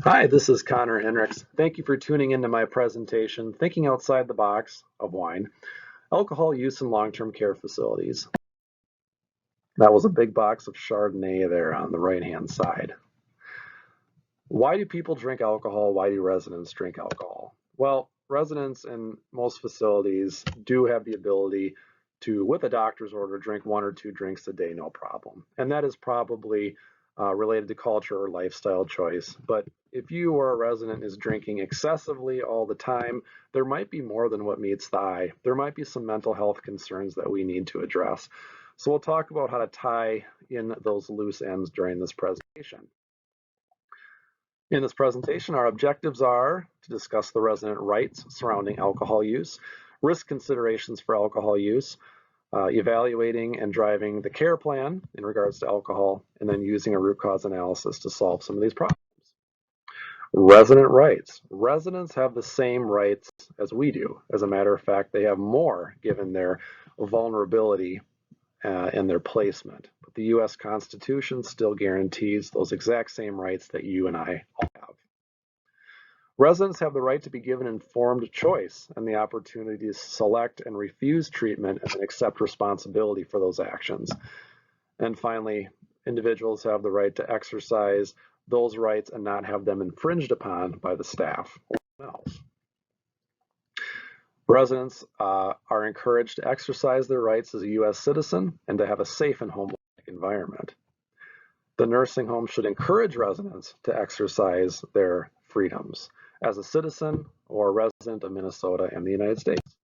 Hi, this is Connor Henricks. Thank you for tuning into my presentation, Thinking Outside the Box of Wine, Alcohol Use in Long-Term Care Facilities. That was a big box of Chardonnay there on the right-hand side. Why do people drink alcohol? Why do residents drink alcohol? Well, residents in most facilities do have the ability to, with a doctor's order, drink 1 or 2 drinks a day, no problem. And that is probably related to culture or lifestyle choice. But if you or a resident is drinking excessively all the time, there might be more than what meets the eye. There might be some mental health concerns that we need to address. So we'll talk about how to tie in those loose ends during this presentation. In this presentation, our objectives are to discuss the resident rights surrounding alcohol use, risk considerations for alcohol use, evaluating and driving the care plan in regards to alcohol, and then using a root cause analysis to solve some of these problems. Resident rights. Residents have the same rights as we do. As a matter of fact, they have more given their vulnerability and their placement. But the U.S. Constitution still guarantees those exact same rights that you and I all have. Residents have the right to be given informed choice and the opportunity to select and refuse treatment and accept responsibility for those actions. And finally, individuals have the right to exercise those rights and not have them infringed upon by the staff or anyone else. Residents are encouraged to exercise their rights as a U.S. citizen and to have a safe and home-like environment. The nursing home should encourage residents to exercise their freedoms as a citizen or a resident of Minnesota and the United States.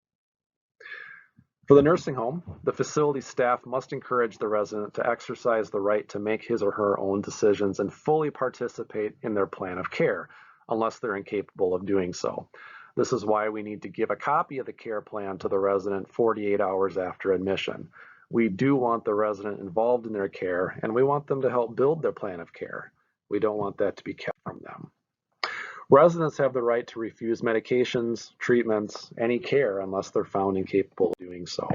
For the nursing home, the facility staff must encourage the resident to exercise the right to make his or her own decisions and fully participate in their plan of care, unless they're incapable of doing so. This is why we need to give a copy of the care plan to the resident 48 hours after admission. We do want the resident involved in their care, and we want them to help build their plan of care. We don't want that to be kept from them. Residents have the right to refuse medications, treatments, any care unless they're found incapable of doing so.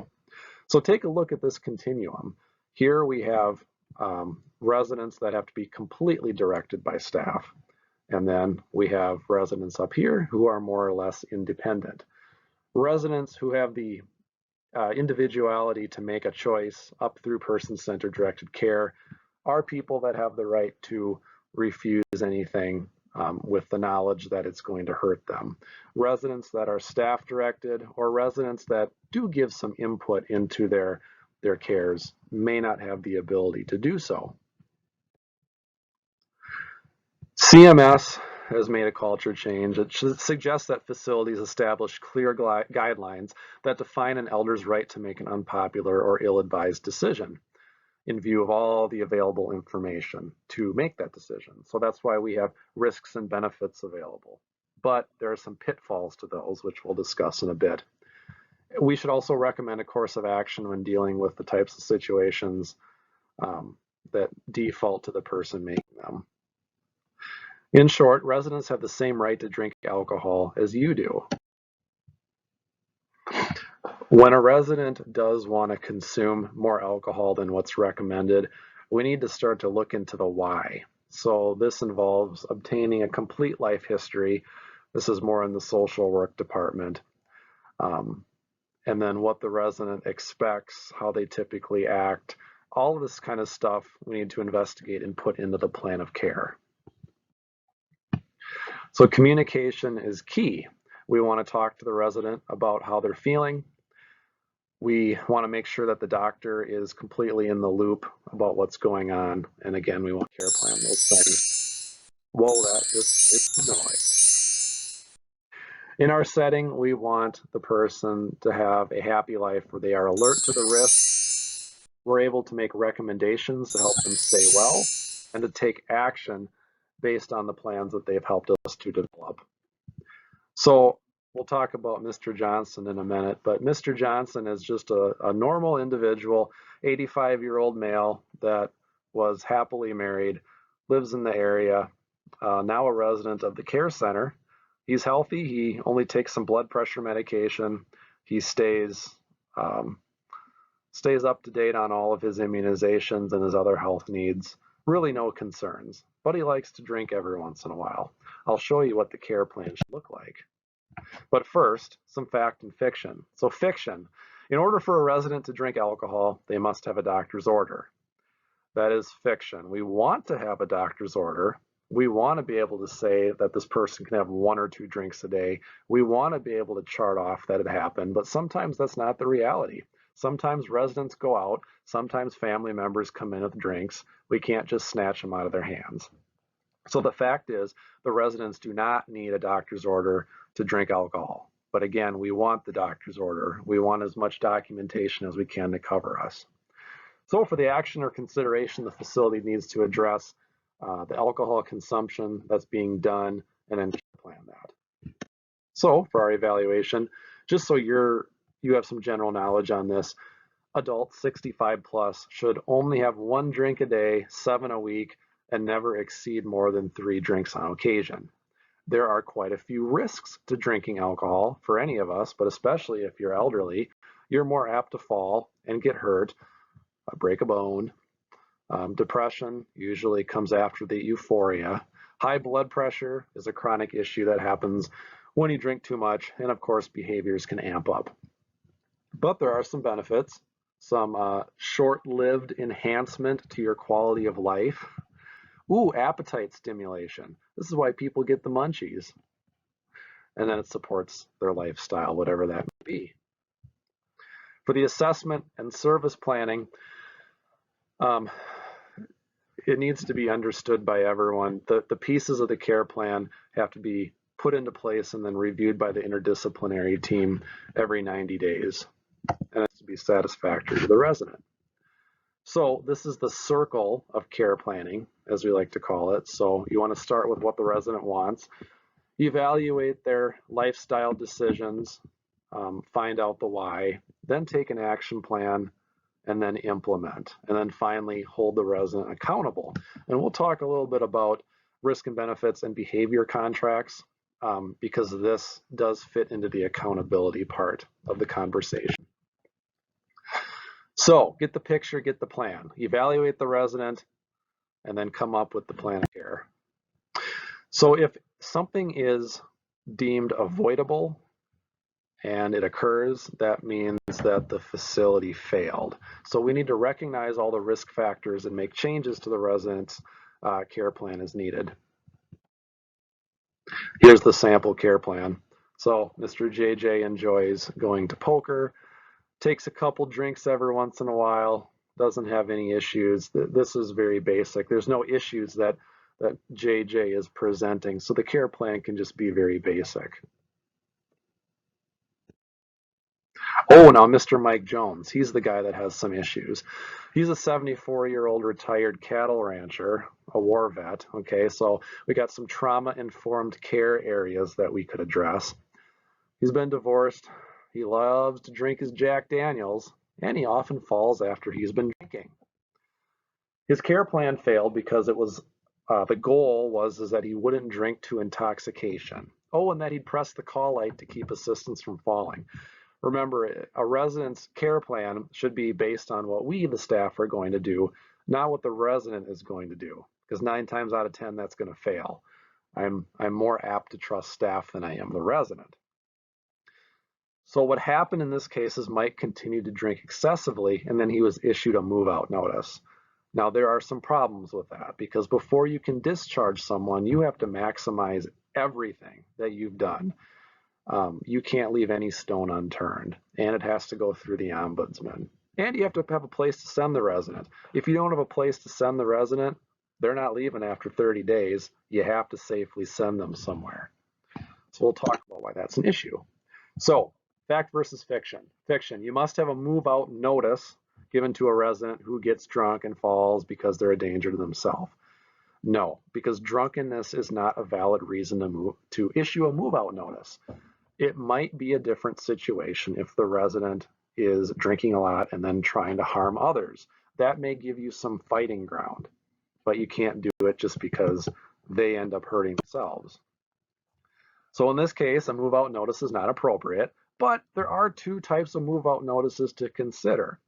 So take a look at this continuum. Here we have residents that have to be completely directed by staff. And then we have residents up here who are more or less independent. Residents who have the individuality to make a choice up through person-centered directed care are people that have the right to refuse anything with the knowledge that it's going to hurt them. Residents that are staff directed or residents that do give some input into their cares may not have the ability to do so. CMS has made a culture change. It suggests that facilities establish clear guidelines that define an elder's right to make an unpopular or ill-advised decision in view of all the available information to make that decision. So that's why we have risks and benefits available. But there are some pitfalls to those, which we'll discuss in a bit. We should also recommend a course of action when dealing with the types of situations that default to the person making them. In short, residents have the same right to drink alcohol as you do. When a resident does want to consume more alcohol than what's recommended, we need to start to look into the why. So this involves obtaining a complete life history. This is more in the social work department. And then what the resident expects, how they typically act, all of this kind of stuff we need to investigate and put into the plan of care. So communication is key. We want to talk to the resident about how they're feeling. We want to make sure that the doctor is completely in the loop about what's going on. And again, we won't care plan those things. Whoa, that is noise. In our setting, we want the person to have a happy life where they are alert to the risks. We're able to make recommendations to help them stay well and to take action based on the plans that they've helped us to develop. So we'll talk about Mr. Johnson in a minute, but Mr. Johnson is just a normal individual, 85-year-old male that was happily married, lives in the area, now a resident of the care center. He's healthy. He only takes some blood pressure medication. He stays up to date on all of his immunizations and his other health needs. Really no concerns. but he likes to drink every once in a while. I'll show you what the care plan should look like. But first, some fact and fiction. So fiction, in order for a resident to drink alcohol, they must have a doctor's order. That is fiction. We want to have a doctor's order. We want to be able to say that this person can have 1 or 2 drinks a day. We want to be able to chart off that it happened, but sometimes that's not the reality. Sometimes residents go out, sometimes family members come in with drinks. We can't just snatch them out of their hands. So the fact is, the residents do not need a doctor's order to drink alcohol. But again, we want the doctor's order. We want as much documentation as we can to cover us. So for the action or consideration, the facility needs to address the alcohol consumption that's being done and then plan that. So for our evaluation, just so you have some general knowledge on this, adults 65 plus should only have 1 drink a day, 7 a week, and never exceed more than 3 drinks on occasion. There are quite a few risks to drinking alcohol for any of us, but especially if you're elderly, you're more apt to fall and get hurt, break a bone. Depression usually comes after the euphoria. High blood pressure is a chronic issue that happens when you drink too much, and of course behaviors can amp up. But there are some benefits, some short-lived enhancement to your quality of life. Ooh, appetite stimulation. This is why people get the munchies. And then it supports their lifestyle, whatever that may be. For the assessment and service planning, it needs to be understood by everyone. The pieces of the care plan have to be put into place and then reviewed by the interdisciplinary team every 90 days. And it has to be satisfactory to the resident. So this is the circle of care planning, as we like to call it. So you want to start with what the resident wants, evaluate their lifestyle decisions, find out the why, then take an action plan, and then implement, and then finally hold the resident accountable. And we'll talk a little bit about risk and benefits and behavior contracts because this does fit into the accountability part of the conversation. So get the picture, get the plan, evaluate the resident, and then come up with the plan of care. So if something is deemed avoidable and it occurs, that means that the facility failed. So we need to recognize all the risk factors and make changes to the resident's care plan as needed. Here's the sample care plan. So Mr. JJ enjoys going to poker, takes a couple drinks every once in a while, doesn't have any issues. This is very basic. There's no issues that JJ is presenting, so the care plan can just be very basic. Oh, now Mr. Mike Jones, he's the guy that has some issues. He's a 74-year-old retired cattle rancher, a war vet, okay? So we got some trauma-informed care areas that we could address. He's been divorced. He loves to drink his Jack Daniels, and he often falls after he's been drinking. His care plan failed because it was the goal was that he wouldn't drink to intoxication. Oh, and that he'd press the call light to keep assistance from falling. Remember, a resident's care plan should be based on what we, the staff, are going to do, not what the resident is going to do, because 9 times out of 10, that's going to fail. I'm more apt to trust staff than I am the resident. So what happened in this case is Mike continued to drink excessively, and then he was issued a move-out notice. Now, there are some problems with that, because before you can discharge someone, you have to maximize everything that you've done. You can't leave any stone unturned, and it has to go through the ombudsman. And you have to have a place to send the resident. If you don't have a place to send the resident, they're not leaving after 30 days. You have to safely send them somewhere. So we'll talk about why that's an issue. So, fact versus fiction. Fiction, you must have a move-out notice given to a resident who gets drunk and falls because they're a danger to themselves. No, because drunkenness is not a valid reason to issue a move-out notice. It might be a different situation if the resident is drinking a lot and then trying to harm others. That may give you some fighting ground, but you can't do it just because they end up hurting themselves. So in this case, a move-out notice is not appropriate, but there are 2 types of move-out notices to consider.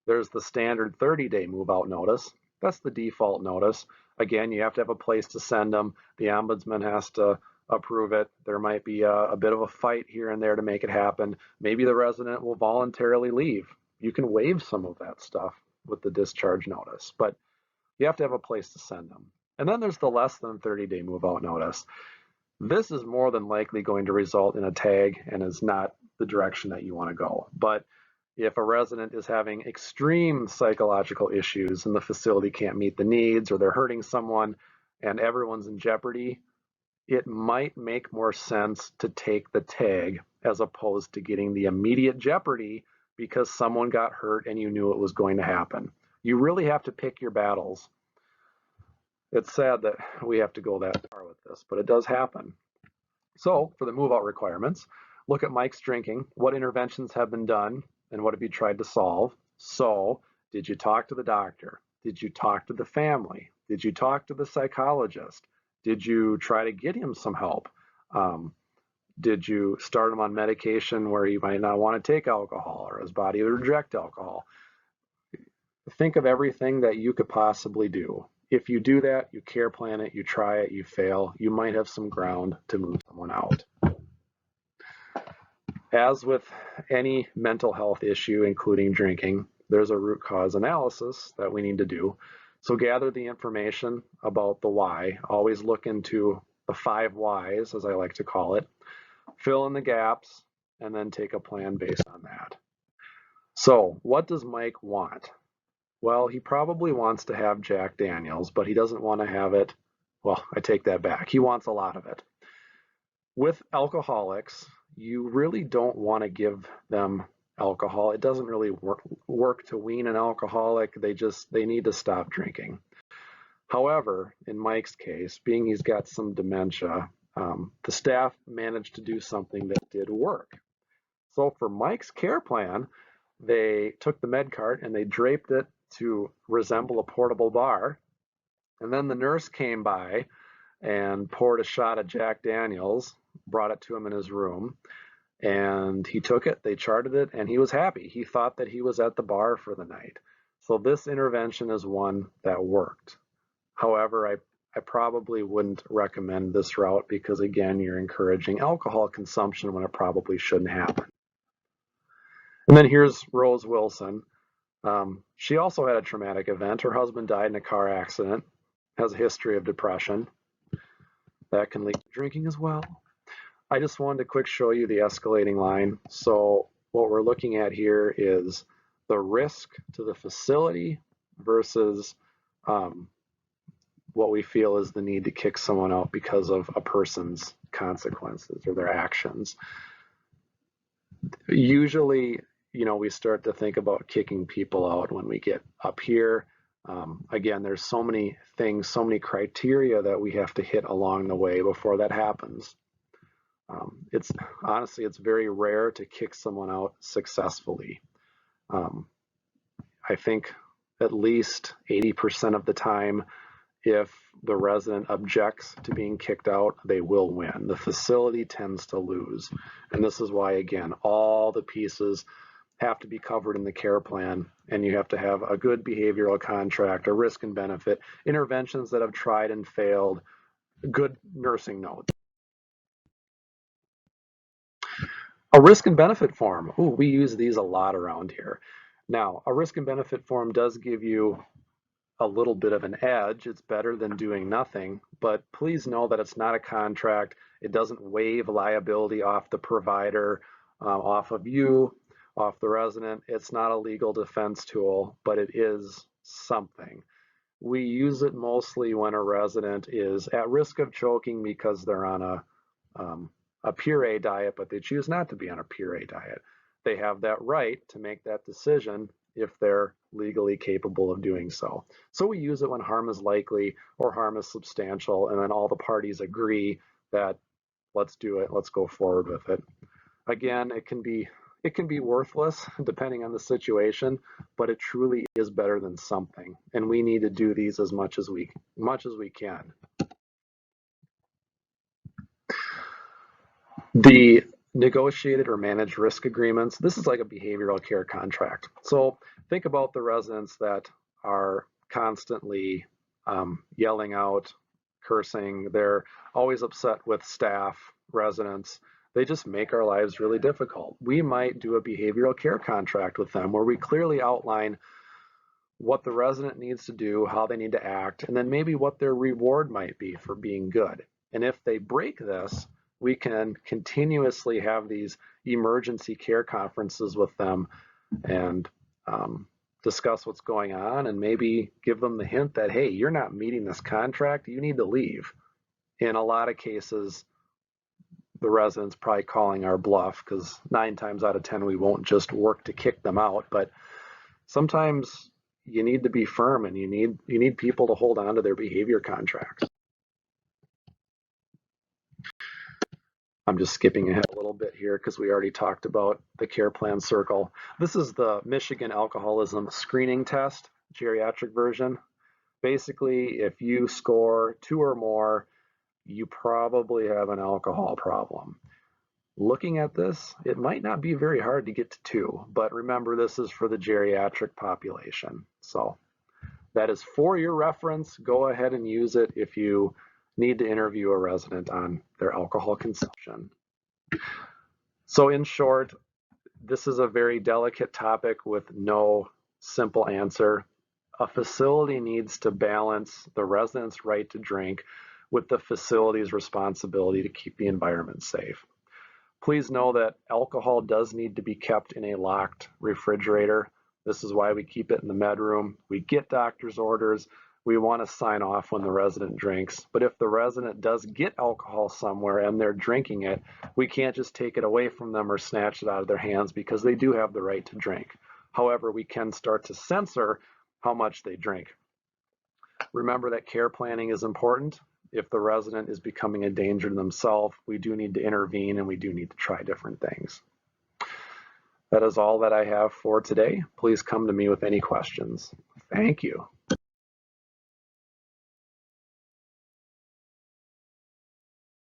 There's the standard 30-day move-out notice. That's the default notice. Again, you have to have a place to send them. The ombudsman has to approve it. There might be a bit of a fight here and there to make it happen. Maybe the resident will voluntarily leave. You can waive some of that stuff with the discharge notice, but you have to have a place to send them. And then there's the less than 30-day move-out notice. This is more than likely going to result in a tag and is not the direction that you want to go. But if a resident is having extreme psychological issues and the facility can't meet the needs, or they're hurting someone and everyone's in jeopardy, it might make more sense to take the tag as opposed to getting the immediate jeopardy because someone got hurt and you knew it was going to happen. You really have to pick your battles. It's sad that we have to go that far with this, but it does happen. So for the move-out requirements, look at Mike's drinking. What interventions have been done and what have you tried to solve? So did you talk to the doctor? Did you talk to the family? Did you talk to the psychologist? Did you try to get him some help? Did you start him on medication where he might not want to take alcohol or his body would reject alcohol? Think of everything that you could possibly do. If you do that, you care plan it, you try it, you fail, you might have some ground to move someone out. As with any mental health issue, including drinking, there's a root cause analysis that we need to do. So gather the information about the why. Always look into the 5 whys, as I like to call it. Fill in the gaps, and then take a plan based on that. So what does Mike want? Well, he probably wants to have Jack Daniels, but he doesn't want to have it. Well, I take that back. He wants a lot of it. With alcoholics, you really don't want to give them alcohol. It doesn't really work to wean an alcoholic. They need to stop drinking. However, in Mike's case, being he's got some dementia, the staff managed to do something that did work. So for Mike's care plan, they took the med cart and they draped it to resemble a portable bar. And then the nurse came by and poured a shot of Jack Daniels, brought it to him in his room, and he took it, they charted it, and he was happy. He thought that he was at the bar for the night. So this intervention is one that worked. However, I probably wouldn't recommend this route because, again, you're encouraging alcohol consumption when it probably shouldn't happen. And then here's Rose Wilson. She also had a traumatic event. Her husband died in a car accident, has a history of depression. That can lead to drinking as well. I just wanted to quick show you the escalating line. So what we're looking at here is the risk to the facility versus what we feel is the need to kick someone out because of a person's consequences or their actions. Usually, we start to think about kicking people out when we get up here. Again, there's so many things, so many criteria that we have to hit along the way before that happens. Honestly, it's very rare to kick someone out successfully. I think at least 80% of the time, if the resident objects to being kicked out, they will win. The facility tends to lose. And this is why, again, all the pieces have to be covered in the care plan, and you have to have a good behavioral contract, a risk and benefit, interventions that have tried and failed, good nursing notes. A risk and benefit form. Ooh, we use these a lot around here. Now, a risk and benefit form does give you a little bit of an edge. It's better than doing nothing, but please know that it's not a contract. It doesn't waive liability off the provider, off of you, off the resident. It's not a legal defense tool, but it is something. We use it mostly when a resident is at risk of choking because they're on a puree diet, but they choose not to be on a puree diet. They have that right to make that decision if they're legally capable of doing so. So we use it when harm is likely or harm is substantial, and then all the parties agree that let's do it, let's go forward with it. Again, it can be worthless depending on the situation, but it truly is better than something, and we need to do these as much as we can. The negotiated or managed risk agreements, this is like a behavioral care contract. So think about the residents that are constantly yelling out, cursing. They're always upset with staff, residents. They just make our lives really difficult. We might do a behavioral care contract with them where we clearly outline what the resident needs to do, how they need to act, and then maybe what their reward might be for being good. And if they break this, we can continuously have these emergency care conferences with them and discuss what's going on and maybe give them the hint that, hey, you're not meeting this contract, you need to leave. In a lot of cases, the residents probably calling our bluff because 9 times out of 10 we won't just work to kick them out, but sometimes you need to be firm and you need people to hold on to their behavior contracts. I'm just skipping ahead a little bit here because we already talked about the care plan circle. This is the Michigan Alcoholism Screening Test, geriatric version. Basically, if you score 2 or more, you probably have an alcohol problem. Looking at this, it might not be very hard to get to 2, but remember this is for the geriatric population. So that is for your reference. Go ahead and use it if you need to interview a resident on their alcohol consumption. So in short, this is a very delicate topic with no simple answer. A facility needs to balance the resident's right to drink with the facility's responsibility to keep the environment safe. Please know that alcohol does need to be kept in a locked refrigerator. This is why we keep it in the med room. We get doctor's orders. We want to sign off when the resident drinks. But if the resident does get alcohol somewhere and they're drinking it, we can't just take it away from them or snatch it out of their hands because they do have the right to drink. However, we can start to censor how much they drink. Remember that care planning is important. If the resident is becoming a danger to themselves, we do need to intervene and we do need to try different things. That is all that I have for today. Please come to me with any questions. Thank you.